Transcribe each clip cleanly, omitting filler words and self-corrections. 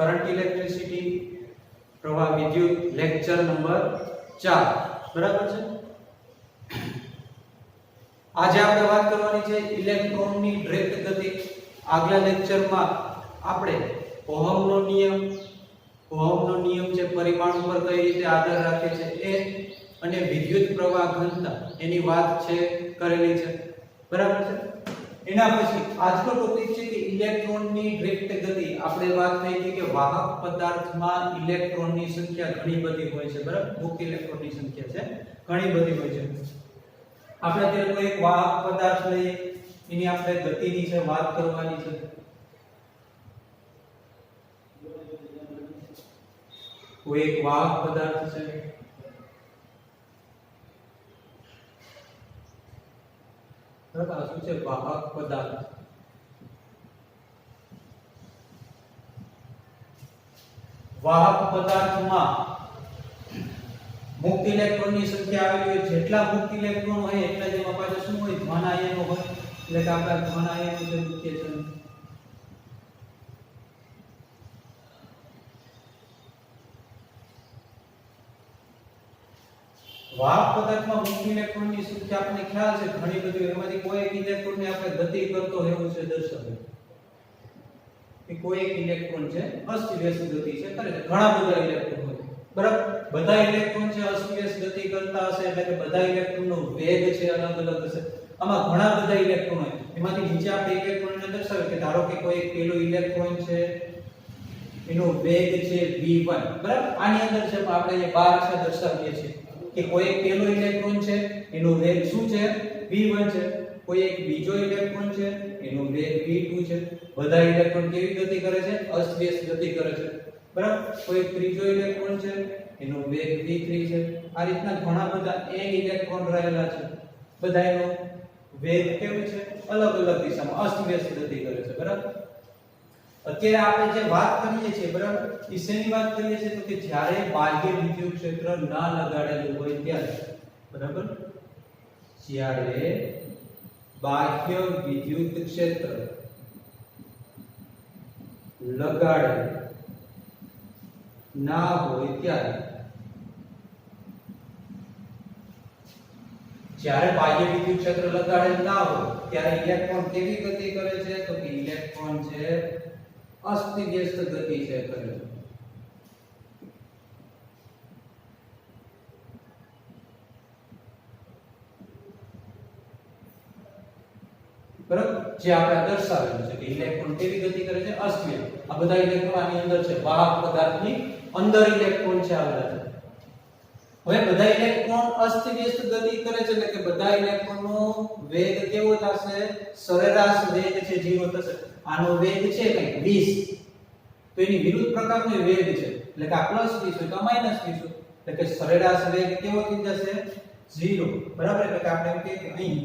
Current electricity પ્રવાહ વિદ્યુત lecture number 4 બરાબર છે। આજે આપણે વાત કરવાની છે ઇલેક્ટ્રોનની ડિરેક્ટ ગતિ। આગલા લેક્ચરમાં આપણે ઓહમનો નિયમ છે પરિમાણ ઉપર કઈ રીતે આધાર રાખે છે એ અને વિદ્યુત પ્રવાહ ઘનતા એની વાત છે કરેલી છે બરાબર છે। એના પછી આજનો ટોપિક છે કે ઇલેક્ટ્રોનની ડિરેક્ટ ગતિ। આપણે વાત થઈ હતી કે વાહક પદાર્થમાં ઇલેક્ટ્રોનની સંખ્યા ઘણી બધી હોય છે બરાબર। મુક્ત ઇલેક્ટ્રોનની સંખ્યા છે ઘણી બધી હોય છે। આપણે અત્યારે કોઈ એક વાહક પદાર્થ લઈએ એની આપણે ગતિની છે વાત કરવાની છે। કોઈ એક વાહક પદાર્થ છે બરાબર। આ શું છે વાહક પદાર્થ। વાહક પદાર્થમાં મુક્ત ઇલેક્ટ્રોનની સંખ્યા આવેલી હોય જેટલા મુક્ત ઇલેક્ટ્રોન હોય એટલા જેમાં પાછળ શું હોય ધન આયનો હોય એટલે કે આપણે ધન આયનો છે મૂકીએ છીએ। વાહક પદાર્થમાં મુક્ત ઇલેક્ટ્રોનની સંખ્યા આપણને ખ્યાલ છે ઘણી બધી એમાંથી કોઈ એક ઇલેક્ટ્રોનને આપણે ગતિ કરતો હોય એવું છે દર્શાવે કે કોઈ એક ઇલેક્ટ્રોન છે અસ્તવ્યસ્ત ગતિ છે કરે છે ઘણા બધા ઇલેક્ટ્રોન હોય બરાબર। બધા ઇલેક્ટ્રોન છે અસ્તવ્યસ્ત ગતિ કરતા હશે એટલે કે બધા ઇલેક્ટ્રોનનો વેગ છે અલગ અલગ હશે। આમાં ઘણા બધા ઇલેક્ટ્રોન હોય એમાંથી નીચે આપણે ઇલેક્ટ્રોનને દર્શાવે કે ધારો કે કોઈ એક પેલો ઇલેક્ટ્રોન છે એનો વેગ છે v1 બરાબર। આની અંદર છે આપણે જે બાર છે દર્શાવીએ છીએ કે કોઈ એક પેલો ઇલેક્ટ્રોન છે એનો વેગ શું છે v1 છે। કોઈ એક બીજો ઇલેક્ટ્રોન છે એનો વેગ v2 છે। બધા ઇલેક્ટ્રોન કેવી ગતિ કરે છે અસ્તવ્યસ્ત ગતિ કરે છે બરાબર। કોઈ એક ત્રીજો ઇલેક્ટ્રોન છે એનો વેગ v3 છે। આ રીતના ઘણા બધા n ઇલેક્ટ્રોન રહેલા છે બધાનો વેગ કેવો છે અલગ અલગ દિશામાં અસ્તવ્યસ્ત ગતિ કરે છે બરાબર। અત્યારે આપણે જે વાત કરીએ છીએ બરાબર એ શેની વાત કરીએ છીએ તો કે જ્યારે બાહ્ય વિદ્યુત ક્ષેત્ર ના લગાડેલું હોય ત્યારે બરાબર। જ્યારે બાહ્ય વિદ્યુત ક્ષેત્ર લગાડેલું ના હોય ત્યારે જ્યારે બાહ્ય વિદ્યુત ક્ષેત્ર લગાડેલ ના હોય ત્યારે ઇલેક્ટ્રોન કેવી ગતિ કરે છે તો કે ઇલેક્ટ્રોન છે અસ્તવ્યસ્ત ગતિ છે કરે છે બરાબર। જે આપણે દર્શાવેલું છે કે ઇલેક્ટ્રોન કેવી ગતિ કરે છે અસ્તવ્યસ્ત। આ બધા ઇલેક્ટ્રોન આની અંદર છે વાહક પદાર્થની અંદર ઇલેક્ટ્રોન છે આવેલા છે। હવે બધા ઇલેક્ટ્રોન અસ્તવ્યસ્ત ગતિ કરે છે એટલે કે બધા ઇલેક્ટ્રોનનો વેગ કેવો થશે સરેરાશ વેગ છે 0 થશે। આનો વેગ છે કંઈક 20 તો એની વિરુદ્ધ પ્રકારનો વેગ છે એટલે કે આ +20 હોય તો -20 હોય એટલે કે સરેરાશ વેગ કેવો થઈ જશે 0 બરાબર। એટલે કે આપણે એમ કહીએ કે અહીં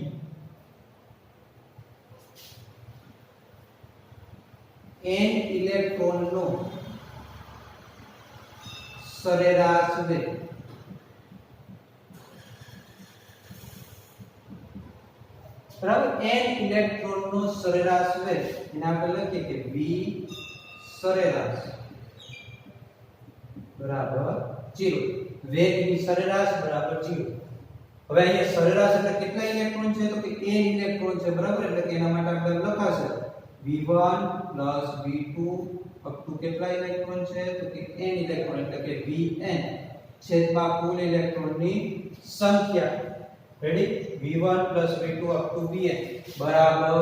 n ઇલેક્ટ્રોનનો સરેરાશ વેગ બરાબર। n ઇલેક્ટ્રોનનો સરેરાશ વેગ એને આપણે લખીએ કે v સરેરાશ બરાબર 0 વેગની સરેરાશ બરાબર 0। હવે અહીંયા સરેરાશ એટલે કેટલા ઇલેક્ટ્રોન છે તો કે n ઇલેક્ટ્રોન છે બરાબર। એટલે કે એના માટે આપણે લખાશે v1 v2 અપ ટુ કેટલા ઇલેક્ટ્રોન છે તો કે n ઇલેક્ટ્રોન એટલે કે vn છેદમાં કુલ ઇલેક્ટ્રોનની સંખ્યા ready v1 v2 up to vn બરાબર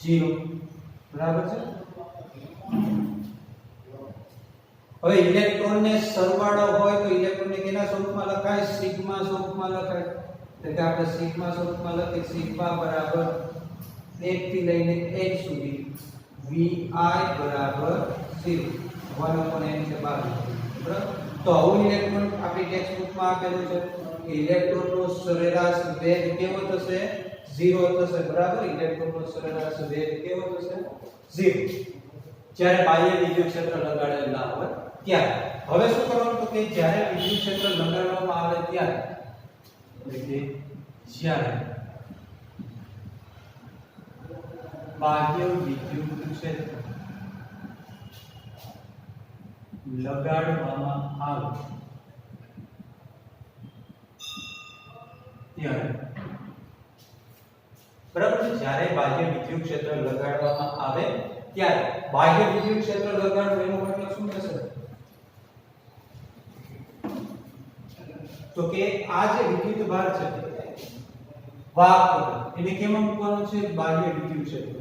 0 બરાબર છે। હવે ઇલેક્ટ્રોનને સરવાળો હોય તો ઇલેક્ટ્રોનને કેના સ્વરૂપમાં લખાય સિગ્મા સ્વરૂપમાં લખાય એટલે કે આપણે સિગ્મા સ્વરૂપમાં લખીએ સિગ્મા બરાબર 1 થી લઈને n સુધી vi બરાબર 0 1/n છે બરાબર। તો આવું ઇલેક્ટ્રોન આપણી ટેક્સ્ટ બુકમાં આપેલું છે કે ઇલેક્ટ્રોનનો સરેરાશ વેગ કેવો થશે 0 થશે બરાબર। ઇલેક્ટ્રોનનો સરેરાશ વેગ કેવો થશે 0 જ્યારે બાહ્ય વિદ્યુત ક્ષેત્ર લગાડેલ ના હોય ત્યારે। હવે શું કરવાનું તો કે જ્યારે વિદ્યુત ક્ષેત્ર લગાડવામાં આવે ત્યારે એટલે કે જ્યારે બાહ્ય વિદ્યુત ક્ષેત્ર લગાડવામાં આવે ત્યારે બરાબર છે જ્યારે બાહ્ય વિદ્યુત ક્ષેત્ર લગાડવામાં આવે ત્યારે બાહ્ય વિદ્યુત ક્ષેત્ર લગાડવું એનો મતલબ શું થશે તો કે આ જે વિદ્યુત ભાર છે વાહક પદાર્થ એને કેમાં મૂકવાનો છે બાહ્ય વિદ્યુત ક્ષેત્ર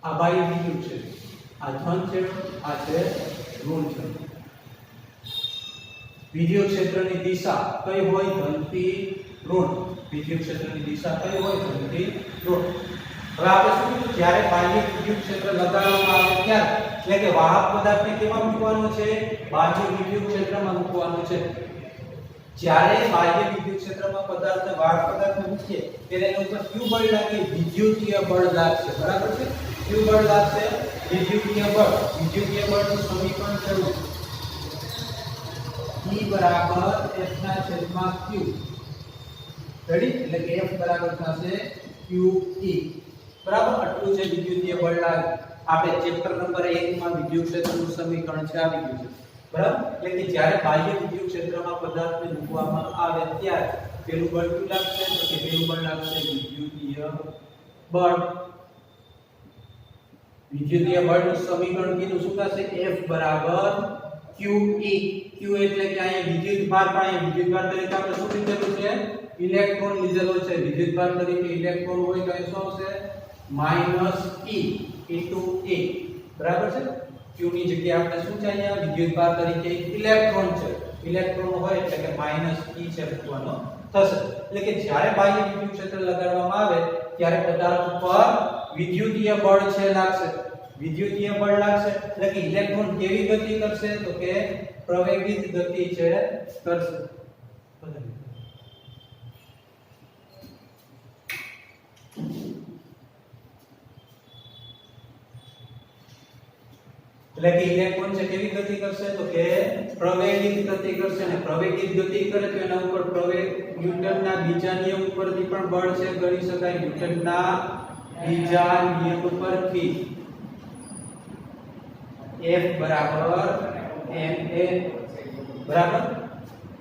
આ બાહ્ય વિદ્યુત ક્ષેત્ર આ ધન છે આ છે ઋણ છે વિદ્યુત ક્ષેત્રની દિશા કઈ હોય ધનથી ઋણ વિદ્યુત ક્ષેત્રની દિશા કઈ હોય ધનથી ઋણ હવે આપણે શું કીધું જ્યારે બાહ્ય વિદ્યુત ક્ષેત્ર લગાડવામાં આવે ત્યારે એટલે કે વાહક પદાર્થને કેમાં મૂકવાનો છે બાહ્ય વિદ્યુત ક્ષેત્રમાં મૂકવાનો છે જ્યારે બાહ્ય વિદ્યુત ક્ષેત્રમાં પદાર્થને વાહક પદાર્થને મૂકીએ ત્યારે એના ઉપર ક્યુ બળ લાગે વિદ્યુતીય બળ લાગશે બરાબર છે ક્યુ બળ લાગશે વિદ્યુતીય બળનું સમીકરણ જરૂર E બરાબર F ના છેદમાં Q રેડી એટલે કે F બરાબર થશે QE બરાબર આટલું છે વિદ્યુતીય બળ લાગે આપણે ચેપ્ટર નંબર 1 માં વિદ્યુત ક્ષેત્રનું સમીકરણ છે આવી ગયું છે બરાબર એટલે કે જ્યારે બાહ્ય વિદ્યુત ક્ષેત્રમાં પદાર્થને મૂકવામાં આવે ત્યારે પેલું બળ શું લાગશે તો કે પેલું બળ લાગશે વિદ્યુતીય બળનું સમીકરણ કીધું શું થશે F બરાબર QE Q એટલે કે અહીંયા વિદ્યુત ભાર તરીકે આપણે શું લીધેલું છે ઇલેક્ટ્રોન લીધેલો છે વિદ્યુત ભાર તરીકે ઇલેક્ટ્રોન હોય તો શું આવશે -E * A બરાબર છે Q ની જગ્યાએ આપણે શું છે અહીંયા વિદ્યુત ભાર તરીકે ઇલેક્ટ્રોન છે ઇલેક્ટ્રોન હોય એટલે કે -E છે મૂકવાનો થશે એટલે કે જ્યારે બાહ્ય વિદ્યુત ક્ષેત્ર લગાડવામાં આવે ત્યારે પદાર્થ પર વિદ્યુતીય બળ છે લાગશે એટલે કે ઇલેક્ટ્રોન કેવી ગતિ કરશે તો કે પ્રવેગિત ગતિ છે કરશે એટલે કે ઇલેક્ટ્રોન છે કેવી ગતિ કરશે તો કે પ્રવેગિત ગતિ કરશે અને પ્રવેગિત ગતિ કરે તો એના ઉપર ન્યૂટનના બીજા નિયમ ઉપરથી પણ બળ છે ગણી શકાય ન્યૂટનના બીજા નિયમ પરથી F બરાબર ma બરાબર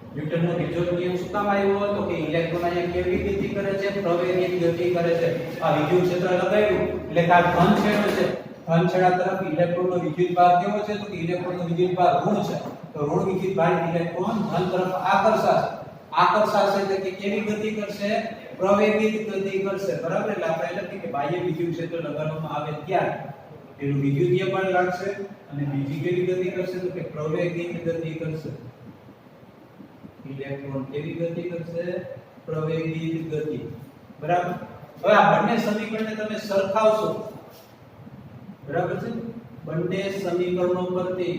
ન્યૂટનનો બીજો નિયમ શું કામ આવ્યો તો કે ઇલેક્ટ્રોન અહીંયા કેવી ગતિ કરે છે પ્રવેગિત ગતિ કરે છે આ વિદ્યુત ક્ષેત્ર લગાવ્યું એટલે કે આ ધન છેડો છે ધન છેડા તરફ ઇલેક્ટ્રોનનો વિદ્યુત ભાર કેવો છે તો કે ઇલેક્ટ્રોનનો વિદ્યુત ભાર ઋણ છે તો ઋણ વિદ્યુત ભાર ઇલેક્ટ્રોન ધન તરફ આકર્ષાશે એટલે કે કેવી ગતિ કરશે પ્રવેગિત ગતિ કરશે બરાબર એટલે આપણે લખીએ કે બાહ્ય વિદ્યુત ક્ષેત્ર લગાડવામાં આવે ત્યારે પેલું વિદ્યુતીય બળ લાગશે અને બીજી કેવી ગતિ કરશે તો કે પ્રવેગિત ગતિ કરશે ઇલેક્ટ્રોન કેવી ગતિ કરશે પ્રવેગિત ગતિ બરાબર હવે આ બંને સમીકરણને તમે સરખાવશો બરાબર છે બંને સમીકરણો પરથી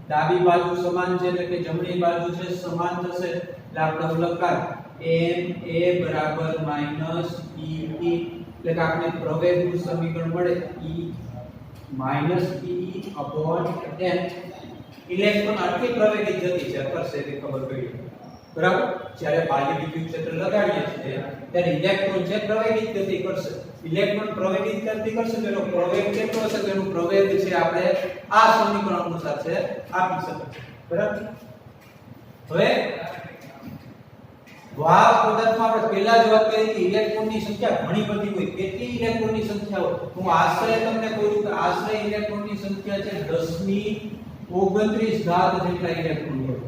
ડાબી બાજુ સમાન છે એટલે કે જમણી બાજુ છે સમાન થશે એટલે આપણે લખાય ma - E એટલે કે આપણે પ્રવેગનું સમીકરણ મળે E - n ઇલેક્ટ્રોન આટલી પ્રવેગિત ગતિ છે કરશે કે ખબર પડી બરાબર જ્યારે બાહ્ય વિદ્યુત ક્ષેત્ર લગાડીએ છીએ ત્યારે ઇલેક્ટ્રોન છે પ્રવેગિત ગતિ કરશે ઇલેક્ટ્રોન પ્રવેગિત ગતિ કરશે તો એનો પ્રવેગ કેટલો હશે તો એનો પ્રવેગ છે આપણે આ સમીકરણ અનુસાર છે આપી શકીએ બરાબર હવે વાહક પદાર્થમાં આપણે પહેલા જ વાત કરી કે ઇલેક્ટ્રોનની સંખ્યા ઘણી બધી હોય કેટલી ઇલેક્ટ્રોનની સંખ્યા હોય હું આશરે તમને કહું છું કે આશરે ઇલેક્ટ્રોનની સંખ્યા છે 1029 ઘાત જેટલા ઇલેક્ટ્રોન હોય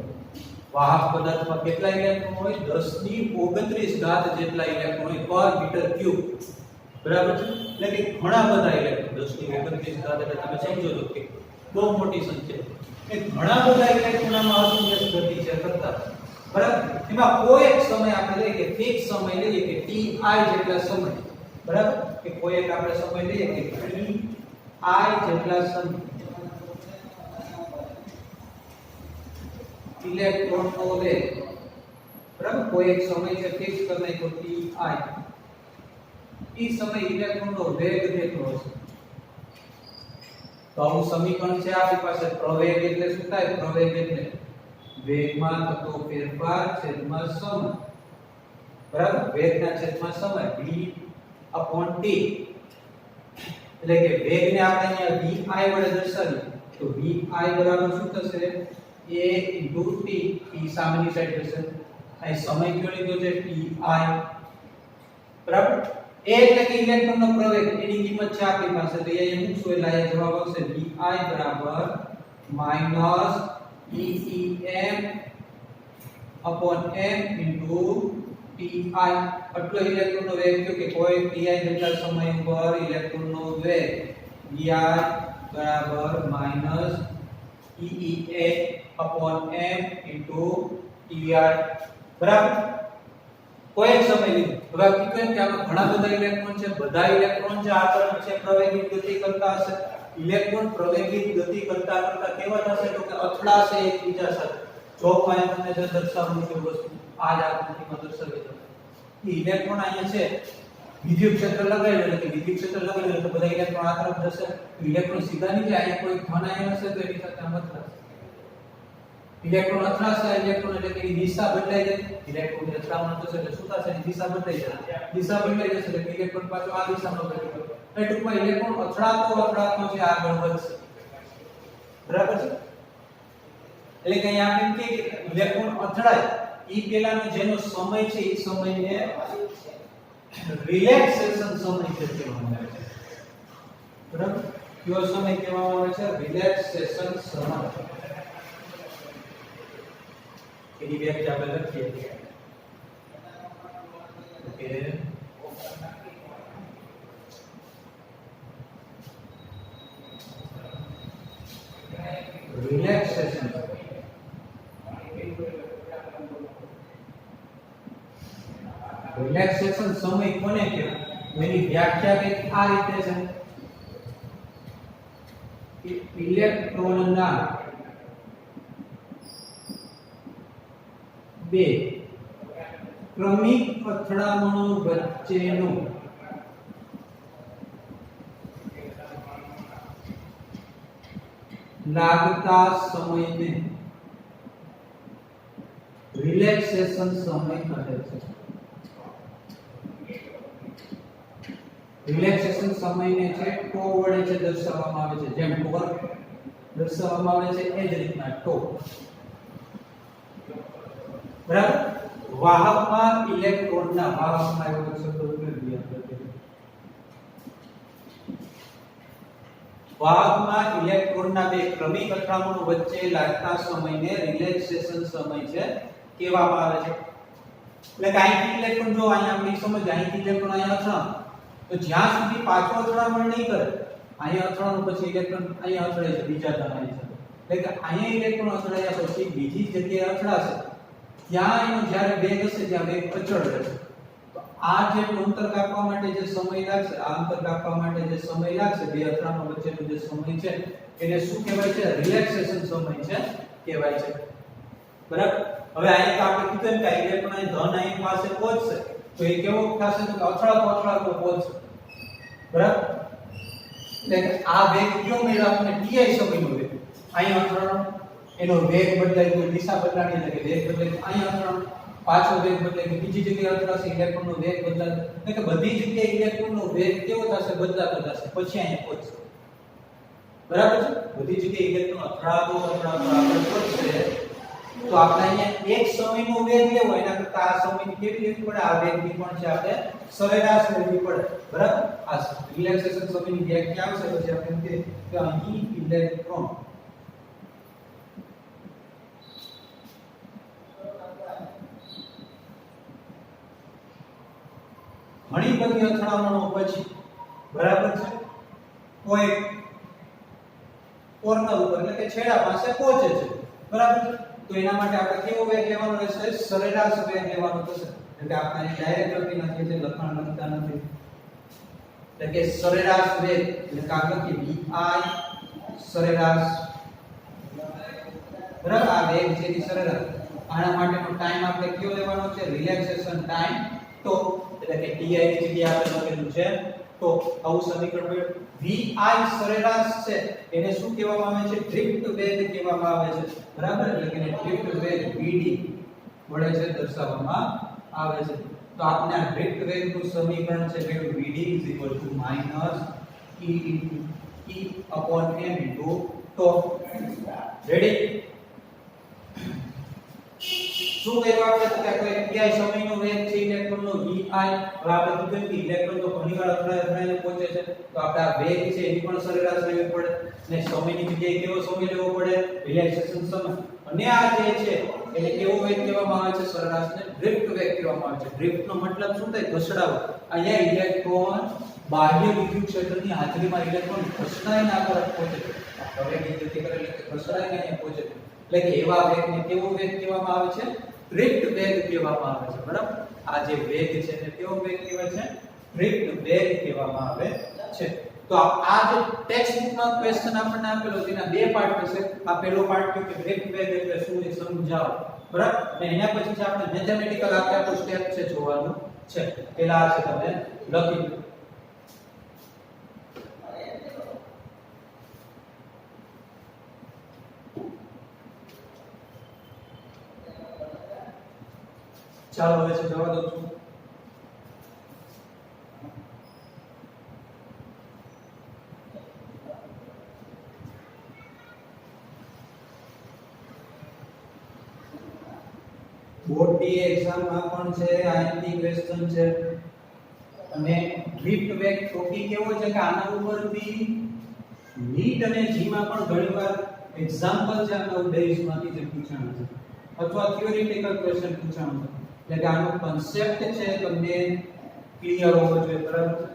વાહક પદાર્થમાં કેટલા ઇલેક્ટ્રોન હોય 1029 ઘાત જેટલા ઇલેક્ટ્રોન હોય પર મીટર ક્યુબ બરાબર છે એટલે કે ઘણા બધા ઇલેક્ટ્રોન 1029 ઘાત એટલે તમે સમજો છો કે બહુ મોટી સંખ્યા એ ઘણા બધા ઇલેક્ટ્રોનમાં અસંખ્ય ગતિ છે કરતા બરાબર એમાં કોઈ એક સમય આપણે લઈએ કે ફિક્સ સમય લઈએ કે ti જેટલા સમય બરાબર કે કોઈ એક આપણે સમય લઈએ કે ti જેટલા સમય ઇલેક્ટ્રોનનો વેગ બરાબર કોઈ એક સમય છે ફિક્સ કરી નાખ્યો ti ઈ સમય ઇલેક્ટ્રોનનો વેગ કેટલો હશે તો આનું સમીકરણ છે આપણી પાસે પ્રવેગ એટલે શું થાય પ્રવેગ એટલે વેગમાં થતો ફેરફાર છેદમાં સમય બરાબર વેગના છેદમાં સમય v/t એટલે કે વેગને આપણે અહીંયા vi વડે દર્શાવીએ તો vi બરાબર શું થશે a * t t સામેની સાઈડ થશે અહીં સમય કયો લીધો છે ti બરાબર a એટલે કે ઇલેક્ટ્રોનનો પ્રવેગ એની કિંમત છે આપણી પાસે તો અહીંયા મૂકશું એટલે અહીંયા જવાબ આવશે vi બરાબર -EEM/m * ti આટલો ઇલેક્ટ્રોનનો વેગ થયો કે કોઈ ti જેટલા સમય પર ઇલેક્ટ્રોનનો વેગ vi બરાબર -EEM/m * ti બરાબર કોઈ એક સમય લીધો હવે હકીકત કે આમાં ઘણા બધા ઇલેક્ટ્રોન છે બધા ઇલેક્ટ્રોન જે આગળ છે પ્રવેગિત ગતિ કરતા હશે ઇલેક્ટ્રોન પ્રવેગિત ગતિ કરતા કેવા થશે તો કે અથડાશે એકબીજા સાથે જો કોઈ તમને જે દર્શાવવાનું છે વસ્તુ આ જ આકૃતિમાં દર્શાવી છે ઇલેક્ટ્રોન અહીંયા છે વિદ્યુત ક્ષેત્ર લગાવેલું એટલે કે વિદ્યુત ક્ષેત્ર લગાવેલું એટલે બધા ઇલેક્ટ્રોન આ તરફ જશે ઇલેક્ટ્રોન સીધા નીચે અહીંયા કોઈ ધન આયન હશે તો એની સાથે આમ અથડાશે ઇલેક્ટ્રોન અથડાશે ઇલેક્ટ્રોન એટલે કે એની દિશા બદલાઈ જાય ઇલેક્ટ્રોન અથડામણ થશે એટલે શું થશે એની દિશા બદલાઈ જશે દિશા બદલાઈ જશે એટલે ઇલેક્ટ્રોન પાછો આ દિશામાં ગતિ કરશે એટલે ટૂંકમાં ઇલેક્ટ્રોન અથડાતો છે આગળ વધશે બરાબર છે એટલે કે અહીંયા આપણે કે ઇલેક્ટ્રોન અથડાય ઈ પેલાનો જેનો સમય છે ઈ સમયને રિલેક્સેશન સમય કહેવામાં આવે છે બરાબર કયો સમય કહેવામાં આવે છે રિલેક્સેશન સમય એની વ્યાખ્યા આપણે લખીએ ઓકે રિલેક્સેશન રિલેક્સેશન સમય કોને કહેવાય એની વ્યાખ્યા કંઈક આ રીતે છે ઇલેક્ટ્રોનના બે ક્રમિક અથડામણો વચ્ચેનો લાગતા સમયને રિલેક્સેશન સમય કહે છે રિલેક્સેશન સમયને છે ટો વડે છે દર્શાવવામાં આવે છે જેમ ટોર્ક દર્શાવવામાં આવે છે એ જ રીતના ટો બરાબર વાહકમાં ઇલેક્ટ્રોનના વાહકમાં એવો શબ્દ ઉપયોગ કર્યો વાહકમાં ઇલેક્ટ્રોનના બે ક્રમિક અથડામણો વચ્ચે લાગતા સમયને રિલેક્સેશન સમય છે કહેવામાં આવે છે એટલે કે અહીંથી ઇલેક્ટ્રોન જો અહીંયા આપણી સમજ અહીંથી ઇલેક્ટ્રોન અહીંયા અથડાણ તો જ્યાં સુધી પાછો અથડામણ નહીં કરે અહીંયા અથડાણ પછી ઇલેક્ટ્રોન અહીંયા અથડાય છે બીજા ધનાની સાથે એટલે કે અહીંયા ઇલેક્ટ્રોન અથડાયા પછી બીજી જગ્યાએ અથડાશે ત્યાં એનો જ્યારે વેગ હશે ત્યાં વેગ અચળ રહેશે તો આ જે અંતર કાપવા માટે જે સમય લાગશે આ અંતર કાપવા માટે જે સમય લાગશે બે અથડામણ વચ્ચેનો જે સમય છે એને શું કહેવાય છે રિલેક્સેશન સમય છે કહેવાય છે બરાબર હવે અહીંયા તો આપણે કીધું કે ઇલેક્ટ્રોન અહીં ધન અહીં પાસે પહોંચશે તો એ કેવો થશે તો અથડાતો પહોંચશે બરાબર એટલે આ વેગ કયો મળ્યો આપણને ti સમયનો વેગ અહીં અથડાણ એનો વેગ બદલાય તો દિશા બદલાણી એટલે કે વેગ બદલાય અહીં અથડાણ પાછો વેગ બદલાય કે બીજી જગ્યાએ અથડાશે ઇલેક્ટ્રોનનો વેગ બદલાય એટલે કે બધી જગ્યાએ ઇલેક્ટ્રોનનો વેગ કેવો થશે બદલાતો થશે પછી અહીં પહોંચશે બરાબર છે બધી જગ્યાએ ઇલેક્ટ્રોન અથડાતો આગળ પહોંચશે તો આપણે અહીંયા એક સમયનો વેગ લેવો એના કરતા આ સમયની કેવી લેવી પડે આ વેગની પણ છે આપણે સરેરાશ લેવી પડે બરાબર આ રિલેક્સેશન સમયની વ્યાખ્યા આવશે પછી આપણે કે અહીં ઇલેક્ટ્રોન ઘણી બધી અથડામણો પછી બરાબર છે કોઈ કોર્નર ઉપર એટલે કે છેડા પાસે પહોંચે છે બરાબર તો એના માટે આપણે કેવો વેગ લેવાનો રહેશે સરેરાશ વેગ લેવાનો થશે એટલે આપણે ડાયરેક્ટ લખી નાખીએ છીએ લખાણ લખતા નથી એટલે કે સરેરાશ વેગ એટલે કાગળ કે vi સરેરાશ બરાબર આ વેગ છે ની સરેરાશ આના માટેનો ટાઈમ આપણે કયો લેવાનો છે રિલેક્સેશન ટાઈમ તો એટલે કે ti ની જગ્યાએ આપણે લખેલું છે તો આવું સમીકરણ મળ્યું vi સરેરાશ છે એને શું કહેવામાં આવે છે ડ્રિફ્ટ વેગ કહેવામાં આવે છે બરાબર એટલે કે ડ્રિફ્ટ વેગ vd વડે છે દર્શાવવામાં આવે છે તો આપણે આ ડ્રિફ્ટ વેગનું સમીકરણ છે કે vd = E into E upon m into tau. Ready? શું કર્યું આપણે તો કે કોઈ ક્યાંય સમયનો વેગ છે ઇલેક્ટ્રોનનો vi. હવે આપણે કીધું કે ઇલેક્ટ્રોન તો ઘણીવાર અથડાઈને પહોંચે છે, તો આપણે આ વેગ છે એની પણ સરેરાશ લેવી પડે ને સમયની જગ્યાએ કેવો સમય લેવો પડે? રિલેક્સેશન સમય. અને આ જે છે એને કેવો વેગ કહેવામાં આવે છે? સરેરાશને ડ્રિફ્ટ વેગ કહેવામાં આવે છે. ડ્રિફ્ટ નો મતલબ શું થાય? ઘસડાવો. અહીંયા ઇલેક્ટ્રોન બાહ્ય વિદ્યુત ક્ષેત્રની હાજરીમાં ઇલેક્ટ્રોન ઘસડાઈને આ તરફ પહોંચે છે. વેગની ગતિ કરે એટલે કે ઘસડાઈને અહીંયા પહોંચે છે. એટલે કે એવા વેગને કેવો વેગ કહેવામાં આવે છે? ડ્રિફ્ટ વેગ કહેવામાં આવે છે. બરાબર? આ જે વેગ છે એને કેવો વેગ કહેવાય છે? ડ્રિફ્ટ વેગ કહેવામાં આવે છે. તો આ જે ટેક્સ્ટ બુકમાં ક્વેશ્ચન આપણને આપેલો છે એના બે પાર્ટ છે. આ પહેલો પાર્ટ કે ડ્રિફ્ટ વેગ એટલે શું એ સમજાવો. બરાબર? અને એના પછી જે આપણે મેથેમેટિકલ આખું સ્ટેપ છે જોવાનું છે. પહેલા આ છે તમે લખી લો. ચાલો હવે છે જવા દઉં છું. બોર્ડની એક્ઝામમાં પણ છે, આઈએમપી ક્વેશ્ચન છે. અને ડ્રિફ્ટ વેગ ટોપિક કેવો છે કે આના ઉપરથી નીટ અને જી માં પણ ઘણીવાર એક્ઝામ્પલ છે આના ડેઝમાંથી જે પૂછાણા છે અથવા થિયોરિટિકલ ક્વેશ્ચન પૂછાણા છે. એટલે કે આનો કન્સેપ્ટ છે તમને ક્લિયર હોવો જોઈએ. બરાબર?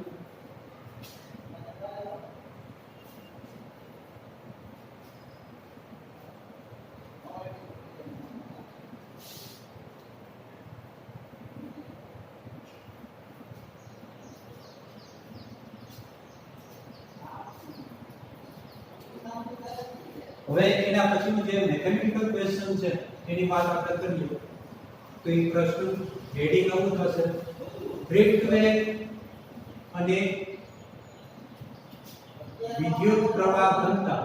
હવે એના પછીનું જે મેથેમેટિકલ ક્વેશ્ચન છે એની વાત આપણે કરીએ તો એ પ્રશ્ન હેડિંગ આવું થશે: ડ્રિફ્ટ વેગ અને વિદ્યુત પ્રવાહ ઘનતા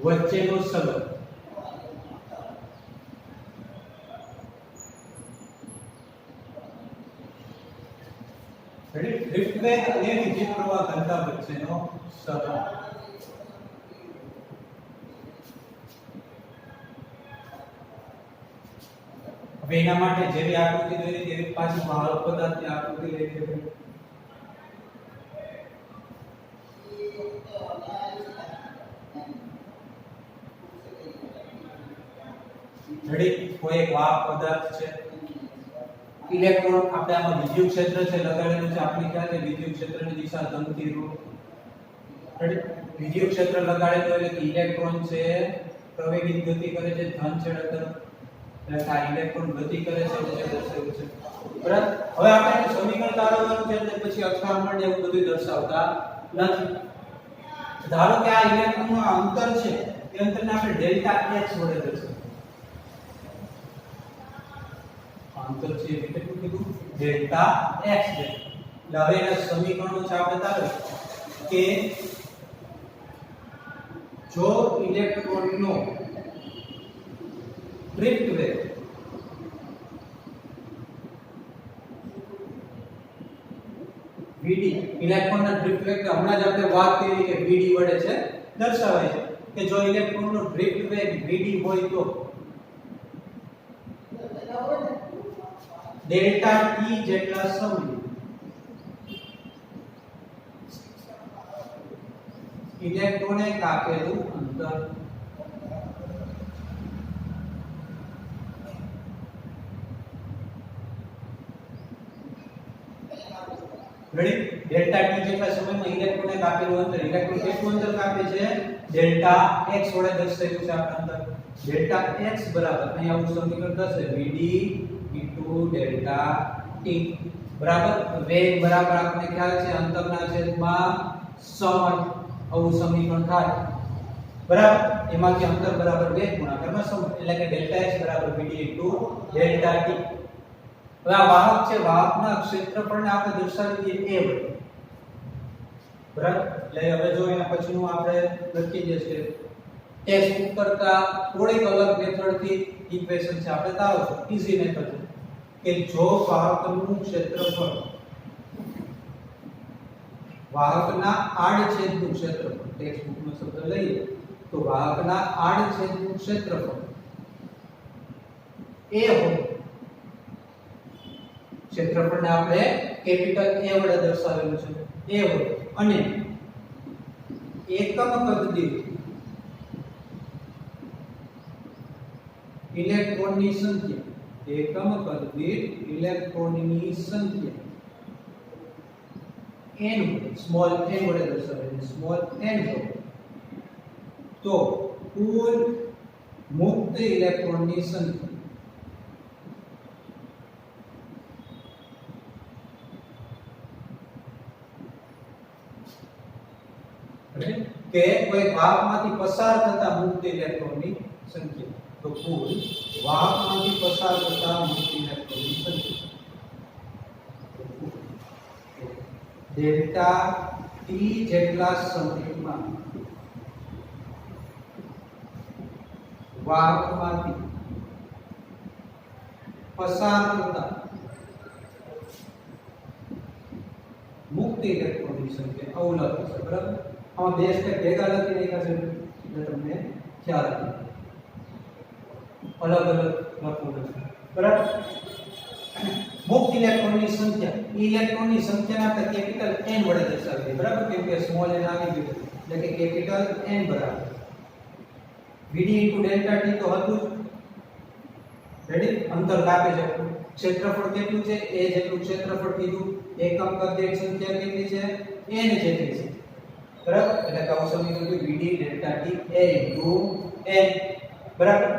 વચ્ચેનો સંબંધ. ડ્રિફ્ટ વેગ અને વિદ્યુત પ્રવાહ ઘનતા વચ્ચેનો સંબંધ. હવે એના માટે જેવી આકૃતિ દોરી તેવી પાછી બહાર પદાર્થની આકૃતિ લઈ લેવી. રેડી? કોઈ એક વાહક પદાર્થ છે, ઇલેક્ટ્રોન આપણે આમાં વિદ્યુત ક્ષેત્ર છે લગાડેલું છે. આપણે ખ્યાલ છે વિદ્યુત ક્ષેત્રની દિશા ધનથી ઋણ. રેડી? વિદ્યુત ક્ષેત્ર લગાડેલું એટલે કે ઇલેક્ટ્રોન છે પ્રવેગિત ગતિ કરે છે ધન છેડા તરફ. એટલે આ ઇલેક્ટ્રોન ગતિ કરે છે એટલે દર્શાવ્યું છે. બરાબર? હવે આપણે સમીકરણ તારવવાનું છે એટલે પછી અક્ષાંશ એવું બધું દર્શાવતા નથી. ધારો કે આ ઇલેક્ટ્રોનનું અંતર છે એ અંતરને આપણે ડેલ્ટા h વડે દર્શાવીએ. અંતર છે એ કેટલું કીધું? Delta x. એટલે હવે એના સમીકરણો છે આપણે તારવીએ કે જો ઇલેક્ટ્રોનનો ડ્રિફ્ટ વેગ vd, ઇલેક્ટ્રોનના ડ્રિફ્ટ વેગ હમણાં જ આપણે વાત કરી કે vd વડે છે દર્શાવાય છે કે જો ઇલેક્ટ્રોનનો ડ્રિફ્ટ વેગ vd હોય તો ડેલ્ટા t જેટલા સમય ઇલેક્ટ્રોને કાપેલું અંતર. રેડી? ડેલ્ટા t જેટલા સમયમાં ઇલેક્ટ્રોને કાપેલું અંતર. ઇલેક્ટ્રોન કેટલું અંતર કાપે છે? ડેલ્ટા x વડે દર્શાવ્યું છે આપણે અંતર. ડેલ્ટા x બરાબર અહીં આવું સમીકરણ થશે vd ડેલ્ટા t બરાબર વેગ બરાબર આપણને ખ્યાલ છે અંતરના છેદમાં સમય. આવું સમીકરણ થાય. બરાબર? એમાંથી અંતર બરાબર વેગ ગુણાકારમાં સમય. એટલે કે ડેલ્ટા x બરાબર vd ડેલ્ટા t. હવે આ વાહક છે, વાહકના ક્ષેત્રફળને આપણે દર્શાવી દઈએ a વડે. બરાબર? એટલે હવે જો એના પછીનું આપણે લખી દઈએ છે ટેક્સ્ટ બુક કરતા થોડીક અલગ મેથડથી ઇક્વેશન છે આપણે તારો છો ઈઝી મેથડ કે જો વાહકનું ક્ષેત્રફળ વાહકના આડછેદનું ક્ષેત્રફળ ટેક્સ્ટ બુકનો શબ્દ લઈએ તો વાહકના આડછેદનું ક્ષેત્રફળ a હોય, ક્ષેત્રફળને આપણે કેપિટલ A વડે દર્શાવેલું છે a હોય અને એકમ કદ દીઠ ઇલેક્ટ્રોનની સંખ્યા એકમ કદ દીઠ ઇલેક્ટ્રોનની સંખ્યા n સ્મોલ n વડે દર્શાવેલું સ્મોલ n હોય તો કુલ મુક્ત ઇલેક્ટ્રોનની સંખ્યા કે કોઈ વાહકમાંથી પસાર થતા મુક્ત ઇલેક્ટ્રોનની સંખ્યા તો કુલ વાહકમાંથી પસાર થતા મુક્ત ઇલેક્ટ્રોનની સંખ્યા ડેલ્ટા ટી જેટલા સમયમાં વાહકમાંથી પસાર થતા મુક્ત ઇલેક્ટ્રોનની સંખ્યા આવું લખી છે બરાબર. આમાં બે સ્ટેપ ભેગા લખી નાખ્યા છે એટલે તમને ખ્યાલ આવે અલગ અલગ લખવું પડશે બરાબર. મુક્ત ઇલેક્ટ્રોનની સંખ્યા ઇલેક્ટ્રોનની સંખ્યાને આપણે કેપિટલ n વડે દર્શાવીએ બરાબર, કેમ કે સ્મોલ n આવી ગયું એટલે કે કેપિટલ n બરાબર vd ડેલ્ટા t તો હતું જ રેડી. અંતર કાપે છે, ક્ષેત્રફળ કેટલું છે a જેટલું ક્ષેત્રફળ કીધું, એકમ કદ દીઠ સંખ્યા કેટલી છે n જેટલી છે બરાબર. એટલે કે આવું સમીકરણ vd delta t a n બરાબર.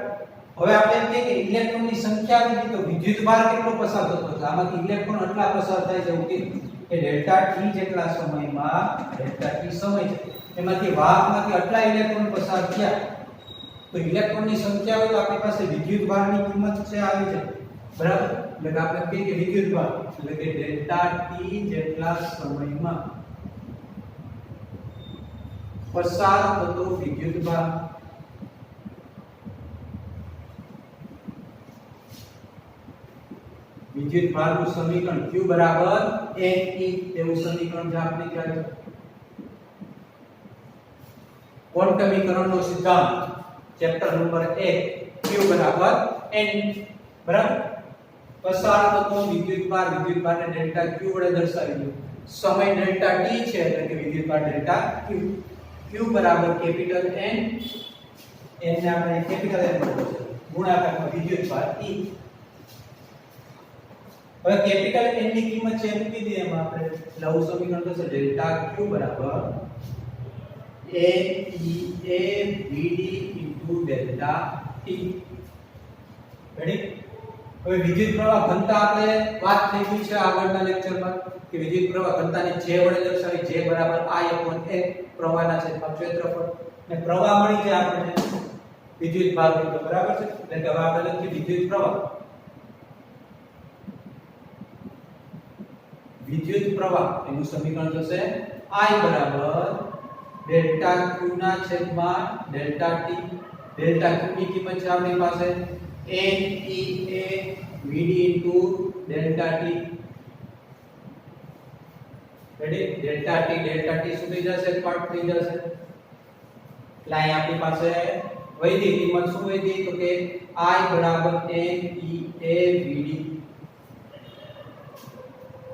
હવે આપણે એમ કહીએ કે ઇલેક્ટ્રોનની સંખ્યા આવી ગઈ તો વિદ્યુતભાર કેટલો પસાર થતો છે, આમાંથી ઇલેક્ટ્રોન આટલા પસાર થાય છે એવું કીધું કે ડેલ્ટા t જેટલા સમયમાં ડેલ્ટા t સમય છે એમાંથી વાહકમાંથી આટલા ઇલેક્ટ્રોન પસાર થયા તો ઇલેક્ટ્રોનની સંખ્યા હોય તો આપણી પાસે વિદ્યુતભારની કિંમત છે આવી છે બરાબર. એટલે કે આપણે કહીએ કે વિદ્યુતભાર એટલે કે ડેલ્ટા t જેટલા સમયમાં પસાર થતો વિદ્યુતભાર વિદ્યુતભારનું સમીકરણ q બરાબર ne એવું સમીકરણ જે આપણે ખ્યાલ છે. ક્વોન્ટમીકરણનો સિદ્ધાંત ચેપ્ટર નંબર 1 q બરાબર n બરાબર. પસાર થતો વિદ્યુતભારને ડેલ્ટા q વડે દર્શાવી દો. સમય ડેલ્ટા t છે એટલે કે વિદ્યુતભાર ડેલ્ટા q. q બરાબર કેપિટલ n ને આપણે કેપિટલ n વડે ગુણાકારમાં વિદ્યુતભાર e. હવે કેપિટલ n ની કિંમત છે મૂકી દઈએ એમાં આપણે લઘુ સમીકરણ થશે ડેલ્ટા q બરાબર a e a vd delta t ready. હવે વિદ્યુત પ્રવાહ ઘનતા આપણે વાત થઈ ગઈ છે આગળના લેક્ચરમાં કે વિદ્યુત પ્રવાહ ઘનતાને j વડે દર્શાવી j બરાબર i a પ્રવાહના છેદમાં ક્ષેત્રફળ ને પ્રવાહ મળી જાય આપણને વિદ્યુત ભાર બરાબર છે. એટલે કે હવે આપણે લખીએ વિદ્યુત પ્રવાહ એનું સમીકરણ થશે I બરાબર ડેલ્ટા q ના છેદમાં ડેલ્ટા t. ડેલ્ટા q ની કિંમત છે આપણી પાસે n e a vd delta t ready. Delta t શું થઈ જશે કટ થઈ જશે એટલે અહીં આપણી પાસે વૈધી કિંમત શું વૈધી તો કે I બરાબર n e a vd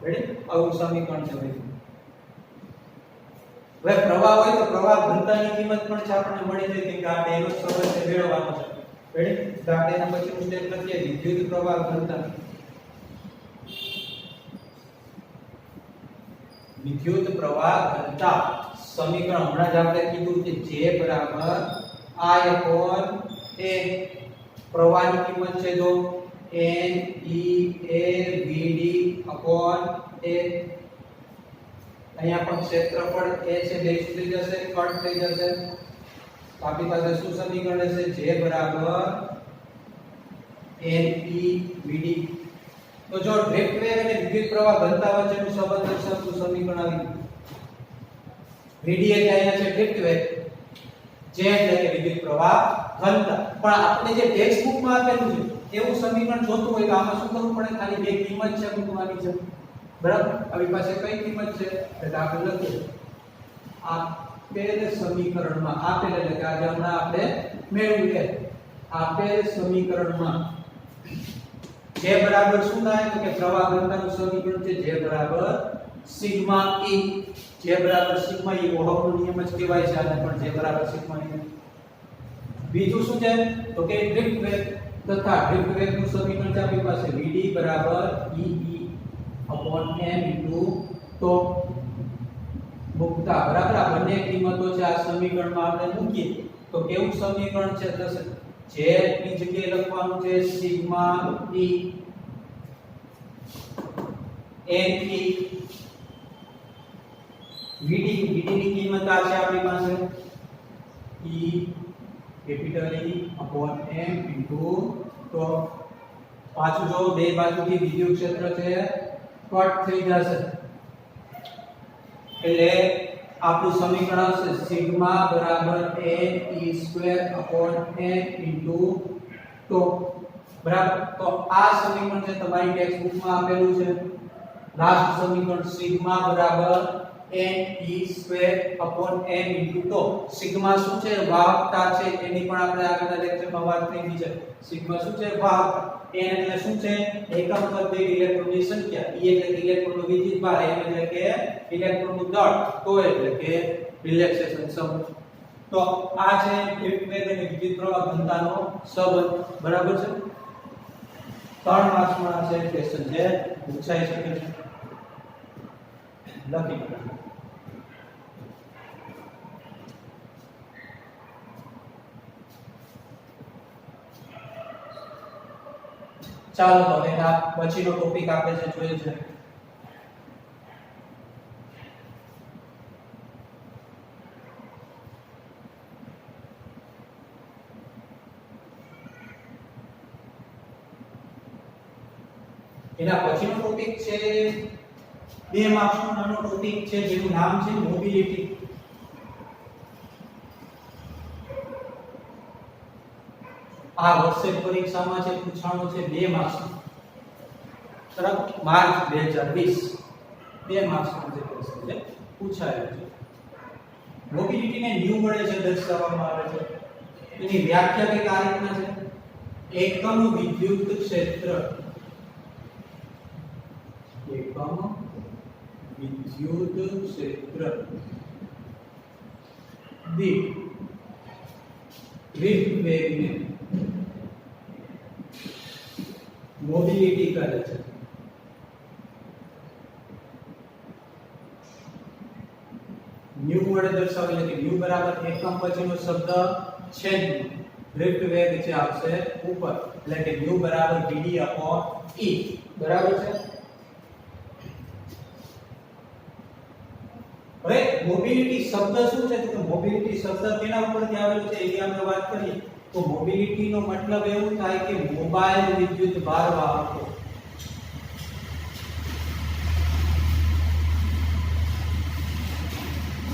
ready. આવું સમીકરણ છે ભાઈ. હવે પ્રવાહ હોય તો પ્રવાહ ઘનતાની કિંમત પણ છે આપણને મળી જાય કે આ બેનો સંબંધ છે મેળવવાનો છે રેડી. તો આપણે એના પછીનું સ્ટેપ લખીએ વિદ્યુત પ્રવાહ ઘનતા. વિદ્યુત પ્રવાહ ઘનતા સમીકરણ હમણાં જ આપણે કીધું કે J બરાબર I upon a પ્રવાહની કિંમત છે જો n e a vd upon a. અહીંયા પણ ક્ષેત્રફળ a છે બે સુધી જશે કટ થઈ જશે તો આપણી પાસે શું સમીકરણ રહેશે J બરાબર n e vd. તો જો ડ્રિફ્ટ વેગ અને વિદ્યુત પ્રવાહ ઘનતા વચ્ચેનું સંબંધ દર્શાવતું સમીકરણ આવી vd એટલે અહીંયા છે ડ્રિફ્ટ વેગ, J એટલે કે વિદ્યુત પ્રવાહ ઘનતા. પણ આપણે જે ટેક્સ્ટ બુકમાં આપેલું છે એવું સમીકરણ જોતું હોય તો આમાં શું કરવું પડે? ખાલી બે કિંમત છે મૂકવાની છે, બરાબર? આપણી પાસે કઈ કિંમત છે એટલે આપણે લખીએ આપેલ સમીકરણમાં, આપેલ એટલે કે આજે હમણાં આપણે મેળવ્યું આપેલ સમીકરણમાં જે બરાબર શું થાય તો કે પ્રવાહ ઘનતાનું સમીકરણ છે જે બરાબર સિગ્મા E, જે બરાબર સિગ્મા E ઓહમનો નિયમ જ કહેવાય છે આને પણ, જે બરાબર સિગ્મા E. બીજું શું છે તો કે ડ્રિફ્ટ વેગ તથા ડ્રિફ્ટ વેગનું સમીકરણ છે આપણી પાસે Vd બરાબર E m તો મુકતા, બરાબર? આ બંને કિંમતો છે આ સમીકરણમાં આપણે મૂકીએ તો કેવું સમીકરણ છે થશે? જે ની જગ્યાએ લખવાનું છે sigma E n E Vd ની કિંમત આ છે આપણી પાસે E કેપિટલ E m તો પાછું જો બે બાજુથી વિદ્યુત ક્ષેત્ર છે કટ થઈ જશે એટલે આપણું સમીકરણ હશે સિગ્મા બરાબર n તો બરાબર. તો આ સમીકરણ છે તમારી ટેક્સ્ટ બુકમાં આપેલું છે. લાસ્ટ સમીકરણ સિગ્મા બરાબર n તો સિગ્મા શું છે? વાહકતા છે. એની પણ આપણે આગળના લેક્ચરમાં વાત કરી છે. સિગ્મા શું છે? વાહકતા. n એટલે શું છે? એકમ પદ ઇલેક્ટ્રોનની સંખ્યા. E એટલે ઇલેક્ટ્રોનનો વિદ્યુતભાર, m એટલે કે ઇલેક્ટ્રોનનું દળ, તો એટલે કે રિલેક્સેશન સંબંધ. તો આ છે ડ્રિફ્ટ વેગ અને વિદ્યુત પ્રવાહ ઘનતાનો સંબંધ, બરાબર છે? 3 માર્ક્સમાં આ છે ક્વેશ્ચન છે, પૂછાઈ શકે છે. લખી લો. ચાલો તો એના પછીનો ટોપિક આપણે જે જોઈએ છે એના પછીનો ટોપિક છે 2 માર્ક્સનો નાનો ટોપિક છે જેનું નામ છે મોબિલિટી. આ વર્ષે પરીક્ષામાં છે પૂછાણો છે 2 માર્ક્સ, બરાબર? માર્ચ 2020 2 માર્ક્સનો જે ક્વેશ્ચન છે પૂછાયો છે. મોબિલિટીને ન્યુ વડે છે દર્શાવવામાં આવે છે. એની વ્યાખ્યા કઈ આ રીતના છે: એકમ વિદ્યુત ક્ષેત્ર, એકમ વિદ્યુત ક્ષેત્ર દીઠ ડ્રિફ્ટ વેગને મોબિલિટી કહે છે. ન્યુ વડે દર્શાવેલ એટલે કે ન્યુ બરાબર એકમ પછીનો શબ્દ છેદ, ડ્રિફ્ટ વેગ છે આવશે ઉપર, એટલે કે ન્યુ બરાબર Vd E, બરાબર છે? હવે મોબિલિટી શબ્દ શું છે? તો મોબિલિટી શબ્દ કેના ઉપરથી આવેલો છે એની આપણે વાત કરીએ તો મોબિલિટી નો મતલબ એવું થાય કે મોબાઈલ વિદ્યુત ભાર વાહકો.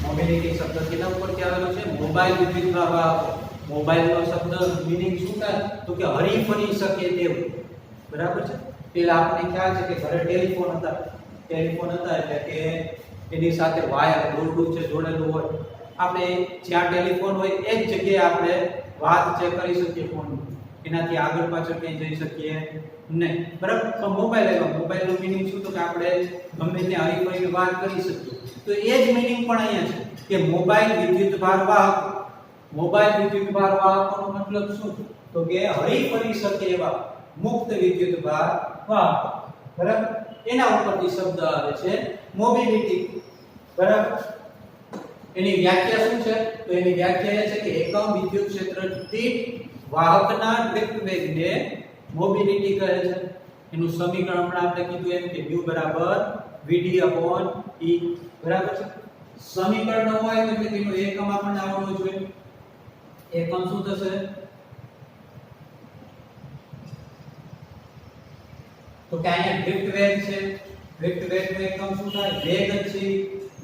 મોબિલિટી શબ્દ કેના ઉપરથી આવેલો છે? મોબાઈલ વિદ્યુત ભાર વાહકો. મોબાઈલ નો શબ્દ મીનિંગ શું થાય તો કે હરી ફરી શકે તેવું, બરાબર છે? પેલા આપણે ખ્યાલ છે કે ઘરે ટેલિફોન હતા એટલે કે એની સાથે વાયર દોરડું છે જોડેલું હોય, આપણે જ્યાં ટેલિફોન હોય એ જ જગ્યાએ આપણે વાત જે કરી શકીએ ફોન, એનાથી આગળ પાછળ ક્યાંય જઈ શકીએ નહીં, બરાબર? તો મોબાઈલનો મીનિંગ શું તો કે આપણે ગમે ત્યાં હરીફરીને વાત કરી શકીએ. તો એ જ મીનિંગ પણ અહીંયા છે કે મોબાઈલ વિદ્યુતભાર વાહક. મોબાઈલ વિદ્યુતભાર વાહકોનો મતલબ શું તો કે હરીફરી શકે એવા મુક્ત વિદ્યુતભાર વાહક, બરાબર? એના ઉપરથી શબ્દ આવે છે મોબિલિટી, બરાબર? એની વ્યાખ્યા શું છે તો એની વ્યાખ્યા એ છે કે એકમ વિદ્યુત ક્ષેત્ર દીઠ વાહકના ડ્રિફ્ટ વેગને મોબિલિટી કહે છે. એનું સમીકરણ હમણાં આપણે કીધું એમ કે u બરાબર Vd E, બરાબર છે? સમીકરણ ન હોય તો તેનો એકમ આપણને આવડવો જોઈએ. એકમ શું થશે તો કે અહીંયા ડ્રિફ્ટ વેગ છે, ડ્રિફ્ટ વેગનો એકમ શું થાય? વેગ છે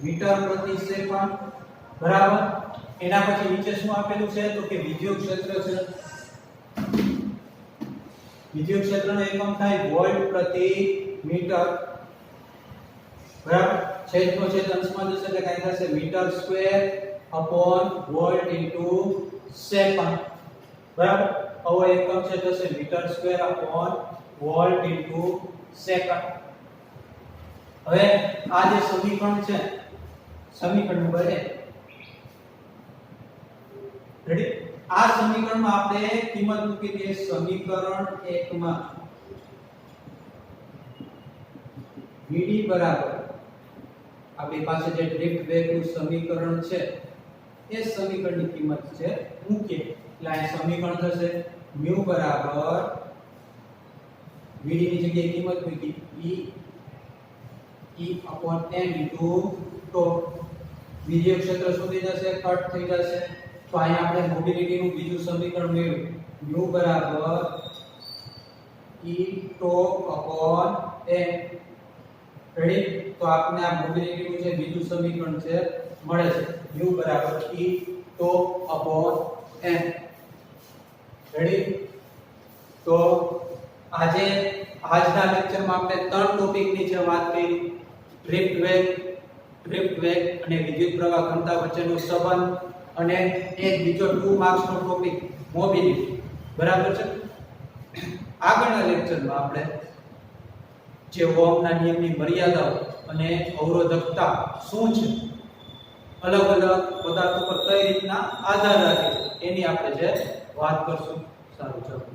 મીટર પ્રતિ સેકન્ડ, બરાબર? એના પછી નીચે શું આપેલું છે તો કે વિદ્યુત ક્ષેત્ર છે. વિદ્યુત ક્ષેત્રનો એકમ થાય વોલ્ટ પ્રતિ મીટર, બરાબર. છેદનો છેદ અંશમાં જશે એટલે કાઈ થશે metre square upon volt into second, બરાબર. આવો એકમ છે થશે metre square upon volt into second. હવે આ જે સમીકરણ છે, સમીકરણ નંબર 1, રેડી. આ સમીકરણમાં આપણે કિંમત મૂકી દઈએ સમીકરણ 1 માં Vd બરાબર આપણી પાસે જે ડ્રિફ્ટ વેગનું સમીકરણ છે એ સમીકરણની કિંમત છે મૂકીએ એટલે આ સમીકરણ થશે mu બરાબર Vd ની જગ્યાએ કિંમત મૂકી E upon m into તો વિદ્યુત ક્ષેત્ર સુધી જશે, કટ થઈ જશે. તો અહીં આપણે મોબિલિટી નું બીજું સમીકરણ મેળવ્યું mu બરાબર E to upon m, ready. તો આપણે આ મોબિલિટી નું જે બીજું સમીકરણ છે મળે છે mu બરાબર E to upon m, ready. તો આજના લેક્ચરમાં આપણે ત્રણ ટોપિકની જે વાત કરી, ડ્રિફ્ટ વેગ અને વિદ્યુત પ્રવાહ ઘનતા વચ્ચેનો સંબંધ અને એક બીજો 2 માર્ક્સ નો ટોપિક મોબિલિટી, બરાબર છે. આગળના લેક્ચરમાં આપણે જે ઓહમના નિયમની મર્યાદાઓ અને અવરોધકતા શું છે, અલગ અલગ પદાર્થો પર કઈ રીતના આધાર રાખે છે એની આપણે જે વાત કરશું. સારું, ચાલો.